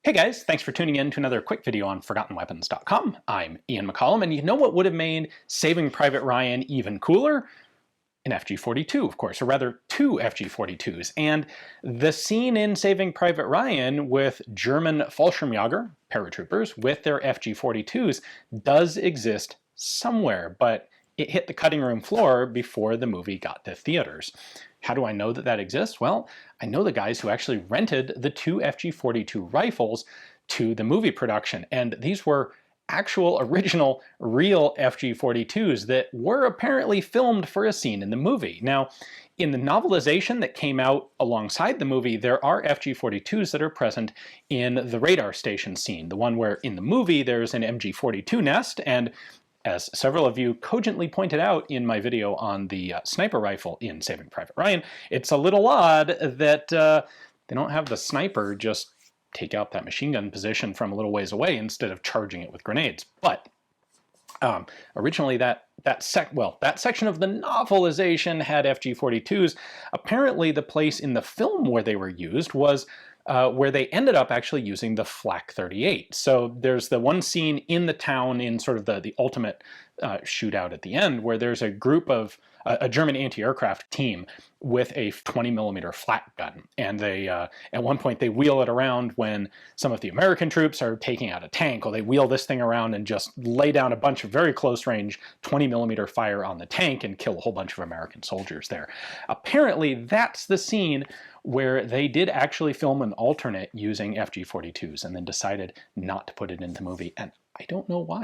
Hey guys, thanks for tuning in to another quick video on ForgottenWeapons.com. I'm Ian McCollum, and you know what would have made Saving Private Ryan even cooler? An FG-42, of course, or rather two FG-42s. And the scene in Saving Private Ryan with German Fallschirmjäger, paratroopers, with their FG-42s does exist somewhere, but it hit the cutting room floor before the movie got to theaters. How do I know that that exists? Well, I know the guys who actually rented the two FG-42 rifles to the movie production, and these were actual original real FG-42s that were apparently filmed for a scene in the movie. Now, in the novelization that came out alongside the movie, there are FG-42s that are present in the radar station scene, the one where in the movie there's an MG-42 nest, and as several of you cogently pointed out in my video on the sniper rifle in Saving Private Ryan, it's a little odd that they don't have the sniper just take out that machine gun position from a little ways away instead of charging it with grenades. But originally that section of the novelization had FG-42s. Apparently the place in the film where they were used was where they ended up actually using the Flak 38. So there's the one scene in the town in sort of the ultimate shootout at the end where there's a group of a German anti-aircraft team with a 20mm flak gun, and they at one point they wheel it around when some of the American troops are taking out a tank, or they wheel this thing around and just lay down a bunch of very close range 20mm fire on the tank and kill a whole bunch of American soldiers there. Apparently that's the scene where they did actually film an alternate using FG-42s and then decided not to put it in the movie, and I don't know why.